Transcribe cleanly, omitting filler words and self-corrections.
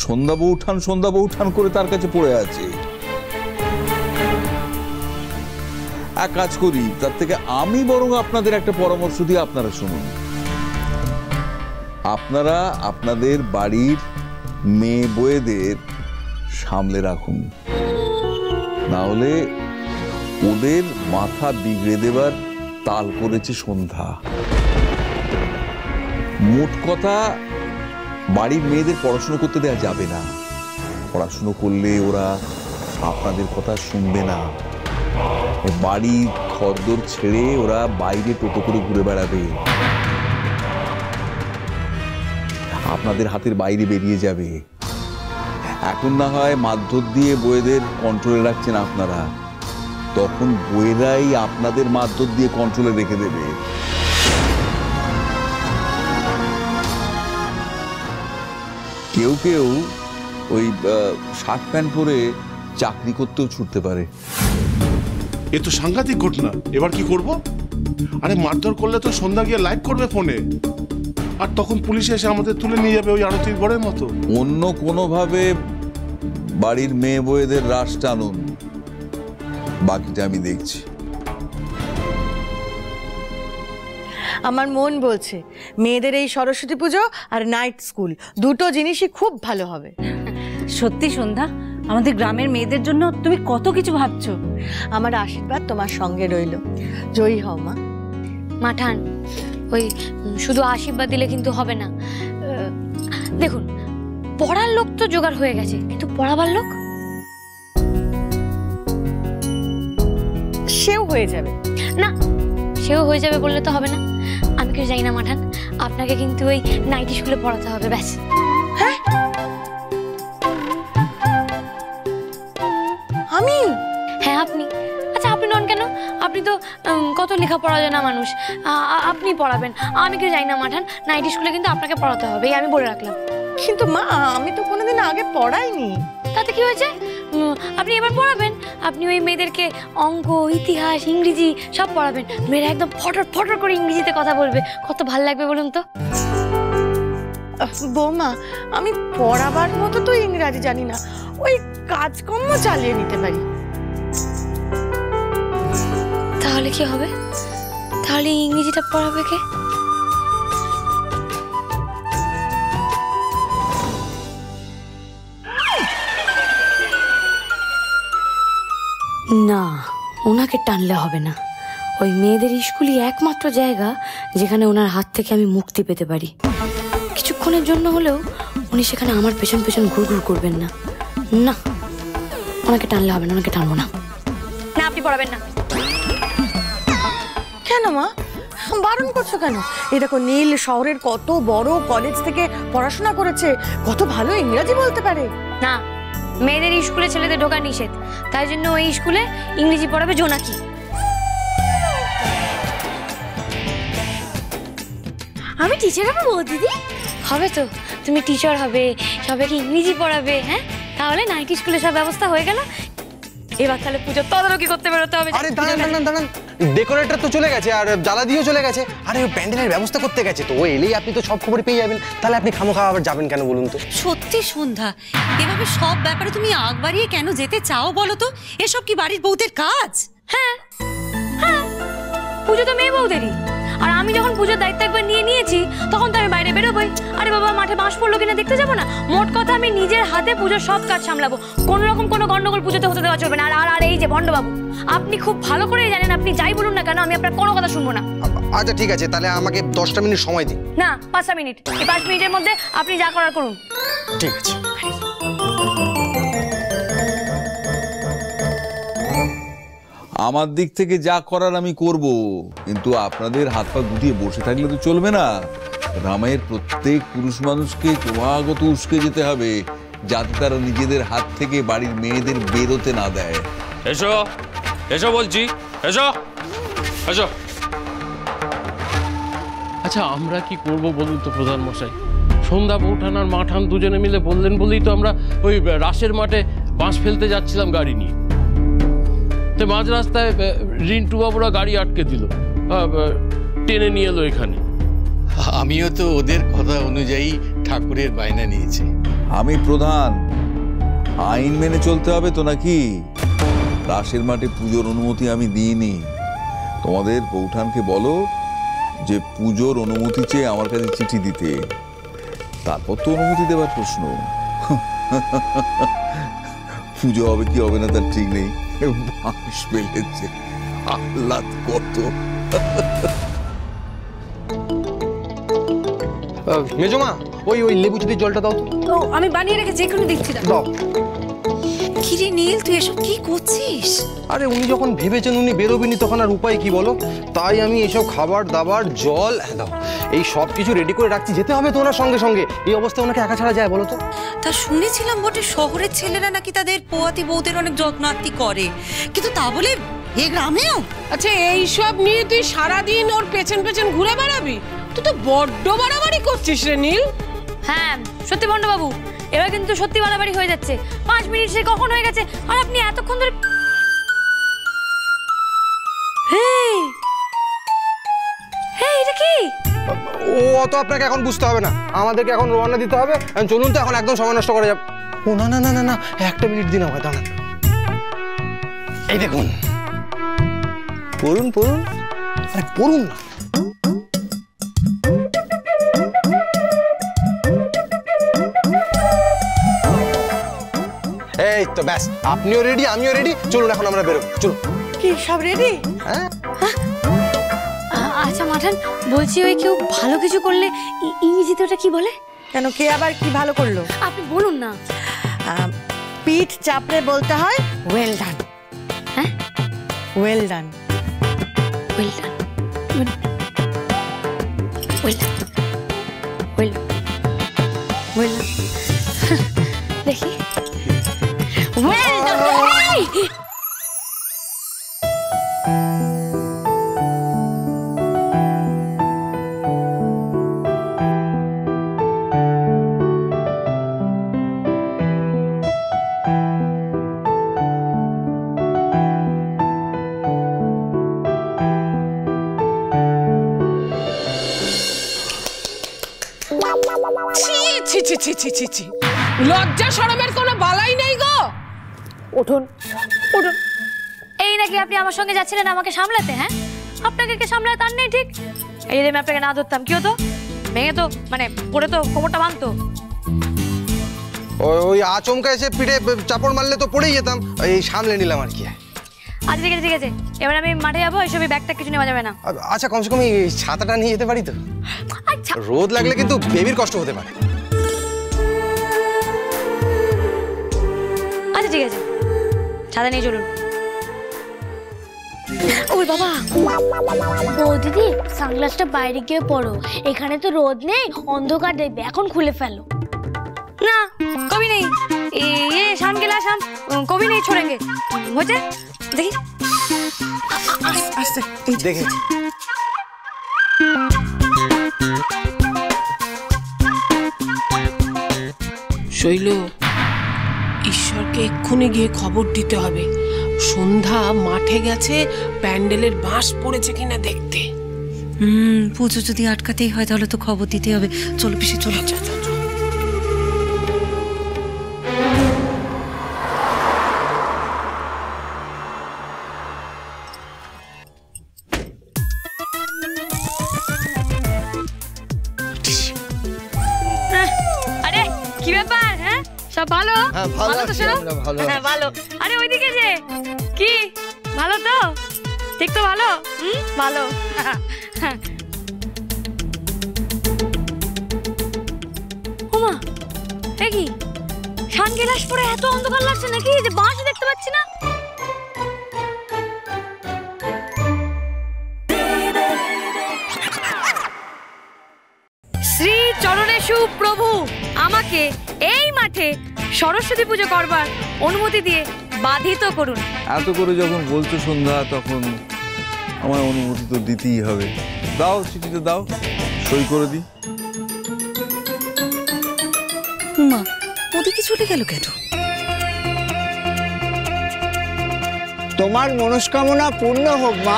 সন্ধ্যা বউঠান করে তার কাছে পড়ে আছে। এক কাজ করি, তার থেকে আমি বরং আপনাদের একটা পরামর্শ দিয়ে আপনারা শুনুন। আপনারা আপনাদের বাড়ির মেয়ে বউদের সামলে রাখুন, না হলে ওদের মাথা বিগড়ে দেবার তাল করেছে সন্ধ্যা। মোট কথা, বাড়ির মেয়েদের পড়াশুনো করতে দেওয়া যাবে না। পড়াশুনো করলে ওরা আপনাদের কথা শুনবে না। বাড়ি ঘরদোর ছেড়ে ওরা বাইরে টোটো করে ঘুরে বেড়াবে, আপনাদের হাতের বাইরে বেরিয়ে যাবে। এখন না হয় মারধর দিয়ে বউদের কন্ট্রোলে রাখছেন আপনারা, তখন বউয়েরাই আপনাদের মারধর দিয়ে কন্ট্রোলে রেখে দেবে। কেউ কেউ ওই শার্ট প্যান্ট পরে চাকরি করতেও ছুটতে পারে। এ তো সাংঘাতিক ঘটনা। এবার কি করব? আরে মারধর করলে তো সন্ধ্যা গিয়ে লাইভ করবে ফোনে, আর তখন পুলিশ এসে আমাদের তুলে নিয়ে যাবে ওই আরতির বরের মতো। অন্য কোনোভাবে বাড়ির মেয়ে বউদের রাশ টানুন, বাকিটা আমি দেখছি। আমার মন বলছে মেয়েদের এই সরস্বতী পুজো আর নাইট স্কুল দুটো জিনিসই খুব ভালো হবে। সত্যি সন্ধ্যা, আমাদের গ্রামের মেয়েদের জন্য তুমি কত কিছু ভাবছো। আমার আশীর্বাদ তোমার সঙ্গে রইল, জয়ী হও মা। মাঠান, ওই শুধু আশীর্বাদ দিলে কিন্তু হবে না। দেখুন, পড়ার লোক তো জোগাড় হয়ে গেছে, কিন্তু পড়াবার লোক সেও হয়ে যাবে না। সেও হয়ে যাবে বললে তো হবে না। আমি কিছু জানি না মাঠান, আপনাকে কিন্তু ওই নাইটি স্কুলে পড়াতে হবে, ব্যাস। হ্যাঁ, আমি? হ্যাঁ আপনি। আচ্ছা আপনি নন কেন? আপনি তো কত লেখাপড়া জানা মানুষ, আপনি পড়াবেন। আমি কিছু জানি না মাঠান, নাইটি স্কুলে কিন্তু আপনাকে পড়াতে হবে, এই আমি বলে রাখলাম। কিন্তু মা, আমি তো কোনোদিন আগে পড়াইনি। তাতে কি হয়েছে? আপনি এবার পড়াবেন। আপনি ওই মেয়েদেরকে অঙ্ক, ইতিহাস, ইংরেজি সব পড়াবেন। মেয়েরা একদম ফটর ফটর করে ইংরেজিতে কথা বলবে, কত ভালো লাগবে বলুন তো। বৌমা, আমি পড়াবার মতো তো ইংরাজি জানি না, ওই কাজকর্ম চালিয়ে নিতে পারি। তাহলে কি হবে? তাহলে ইংরেজিটা পড়াবে কে? না, ওনাকে টানলে হবে না। ওই মেয়েদের স্কুলই একমাত্র জায়গা যেখানে ওনার হাত থেকে আমি মুক্তি পেতে পারি। কিছুক্ষণের জন্য হলেও উনি সেখানে আমার পেছন পেছন ঘুরঘুর করবেন না। না, ওনাকে টানলে হবে না, ওনাকে টানবো না। না, আপনি পড়াবেন না। কেন মা, বারণ করছো কেন? এই দেখো, নীল শহরের কত বড় কলেজ থেকে পড়াশোনা করেছে, কত ভালো ইংরেজি বলতে পারে। না, মেয়েদের স্কুলে ছেলেদের ঢোকা নিষেধ, তাই জন্য ওই স্কুলে ইংরেজি পড়াবে জোনাকি। আমি টিচার হবো দিদি? হবে তো, তুমি টিচার হবে, সবাইকে ইংরেজি পড়াবে। হ্যাঁ, তাহলে নাইটি স্কুলে সব ব্যবস্থা হয়ে গেল। এবার তাহলে পুজো তদারকি করতে বেরোতে হবে। আরে দাঁড়ান, ডেকোরেটর তো চলে গেছে আর জ্বালা দিয়েও চলে গেছে। আরে ওই প্যান্ডেলের ব্যবস্থা করতে গেছে, তো ও এলেই আপনি তো সব খবর পেয়ে যাবেন। তাহলে আপনি খামোখা আবার যাবেন কেন বলুন তো? সত্যি সন্ধ্যা, এভাবে সব ব্যাপারে তুমি আগ বাড়িয়ে কেন যেতে চাও বলো তো? এসব কি বাড়ির বউদের কাজ? হ্যাঁ হ্যাঁ, পুজো তো মেয়ে বউদেরই। আর আমি যখন পুজোর দায়িত্ব একবার নিয়ে নিয়েছি, তখন তো আমি বাইরে বেরোবই। আরে বাবা, মাঠে বাঁশ পড়লো কিনা দেখতে যাবো না? মোট কথা, আমি নিজের হাতে পুজোর সব কাজ সামলাবো। কোনো রকম কোনো গন্ডগোল পুজোতে হতে দেওয়া চলবে না। আর এই যে ভণ্ডবাবু, আপনি খুব ভালো করে জানেন, আপনি যাই বলুন না কেন, আমি আপনার কোনো কথা শুনবো না। আচ্ছা ঠিক আছে, তাহলে আমাকে 10টা মিনিট সময় দিন। না, 5টা মিনিট। এই 5 মিনিটের মধ্যে আপনি যা করার করুন। ঠিক আছে। আমার দিক থেকে যা করার আমি করব, কিন্তু আপনাদের হাত পা গুটিয়ে বসে থাকলে তো চলবে না। গ্রামের প্রত্যেক পুরুষ মানুষকে ক্রমাগত উস্কে যেতে হবে, যাতে তারা নিজেদের হাত থেকে বাড়ির মেয়েদের বেরোতে না দেয়। এসো এসো বলছি, এসো এসো। আচ্ছা, আমরা কি করব বলুন তো প্রধান মশাই? সন্ধ্যা বউঠান আর মাঠান দুজনে মিলে বললেন বলেই তো আমরা ওই রাসের মাঠে বাঁশ ফেলতে যাচ্ছিলাম গাড়ি নিয়ে। তো মাঝ রাস্তায় রিন্টু বাবুরা গাড়ি আটকে দিল, টেনে নিয়ে এলো এখানে। আমিও তো ওদের কথা অনুযায়ী ঠাকুরের বায়না নিয়েছি। আমি প্রধান, আইন মেনে চলতে হবে তো নাকি? রাসের মাঠে পুজোর অনুমতি আমি দিইনি। তোমাদের বৌঠানকে বলো যে পুজোর অনুমতি চেয়ে আমার কাছে চিঠি দিতে, তারপর তো অনুমতি দেওয়ার প্রশ্ন। পুজো হবে কি হবে না তার ঠিক নেই, বাঁশ ফেলেছে, আহ্লাদ কত। মেজমা, ওই লেবু চিটির জলটা দাও তো। আমি বানিয়ে রেখেছি, এক্ষুনি দিচ্ছি। দাও। কিরে নীল, তুই এসব কি করছিস? আরে উনি যখন ভেবেছেন উনি বেরোবেনি, তখন আর উপায় কি বলো? তাই আমি এসব খাবার দাবার জল দাও এই সব কিছু রেডি করে রাখছি। যেতে হবে তো ওনার সঙ্গে সঙ্গে। এই অবস্থায় ওনাকে একা ছাড়া যায় বলো তো? তা শুনেছিলাম বটে শহরের ছেলেরা নাকি তাদের পোয়াতি বউদের অনেক যত্নার্থী করে, কিন্তু তা বলে এ গ্রামেও? আচ্ছা এই সব নিয়ে তুই সারাদিন ওর পেছন পেছন ঘুরে বেড়াবি? তুই তো বড্ড বাড়াবাড়ি করছিস রে নীল। হ্যাঁ সত্যি বাবু, এবার কিন্তু সত্যি বাড়াবাড়ি হয়ে যাচ্ছে। 5 মিনিট সে কখন হয়ে গেছে, আর আপনি এতক্ষণ ধরে। এটা কি? ও অত আপনাকে এখন বুঝতে হবে না, আমাদেরকে এখন রওনা দিতে হবে। চলুন তো, এখন একদম সময় নষ্ট করা যাবে। ও না না না না না, একটা মিনিট দিন আমায়, দাঁড়ান। এই দেখুন, পড়ুন পড়ুন, আরে পড়ুন না। এই তো ব্যাস, আপনিও রেডি আমিও রেডি, চলুন এখন আমরা বেরোবো, চলুন। কি সব রেডি? হ্যাঁ আচ্ছা মাঠান, বলছি ওই কেউ ভালো কিছু করলে ইংরেজিতে ওটা কি বলে? কেন, কে আবার কি ভালো করলো? আপনি বলুন না। পিঠ চাপড়ে বলতে হয় ওয়েল ডান। হ্যাঁ, well done. Well done, well done, well well দেখি, ওয়েল ডান। ছি ছি ছি ছি ছি ছি, লজ্জা শরমের কোনো বালাই নেই গো। উঠুন উঠুন। এই নাকি আপনি আমার সঙ্গে যাচ্ছিলেন আমাকে সামলাতে? হ্যাঁ, আপনাকে কে সামলায় তার নেই ঠিক। এই যদি আমি আপনাকে না ধরতাম কি হতো? ভেঙে তো মানে পড়ে তো কোমরটা ভাঙতো। ওই আচমকা এসে পিঠে চাপড় মারলে তো পড়েই যেতাম, এই সামলে নিলাম আর কি। আচ্ছা ঠিক আছে ঠিক আছে, এবার আমি মাঠে যাবো, এইসব ব্যাগটা কিছু নেওয়া যাবে না। আচ্ছা কমসে কম এই ছাতাটা নিয়ে যেতে পারি তো? আচ্ছা রোদ লাগলে কিন্তু বেবির কষ্ট হতে পারে। আচ্ছা ঠিক আছে, ছাতা নিয়ে চলুন। ওই বাবা, দিদি সানগ্লাসটা বাইরে গিয়ে পড়ো, এখানে তো রোদ নেই, অন্ধকার দেখবে, এখন খুলে ফেলো। না কবি নেই, ये शाम के लाश हम कभी नहीं छोड़ेंगे। मुझे देखिए আস্তে দেখে শৈল, ঈশ্বরকে এক্ষুনি গিয়ে খবর দিতে হবে। সন্ধ্যা মাঠে গেছে প্যান্ডেলের বাঁশ পড়েছে কিনা দেখতে। পুজো যদি আটকাতেই হয় তাহলে তো খবর দিতে হবে। চলো পিসি চলো। আরে কি ব্যাপার? হ্যাঁ সব ভালো? ভালো তো আছি শোনো? আমরা, ভালো হ্যাঁ ভালো। আরে ওইদিকে যে কি ভালো তো? ঠিক তো ভালো? ভালো। ওমা এ কি সানগ্লাস পরে এত অন্ধকার লাগছে নাকি যে বাঁশ দেখতে পাচ্ছি না? শ্রী চরণেশু প্রভু আমাকে এই মাঠে সরস্বতী পুজো করবার অনুমতি দিয়ে বাধিত করুন। এত করে যখন বলছো সন্ধ্যা, তখন আমার অনুমতি তো দিতেই হবে। দাও চিঠিটা দাও, সই করে দিই। মা ওদিকে চলে গেল কেন? তোমার মনস্কামনা পূর্ণ হোক মা।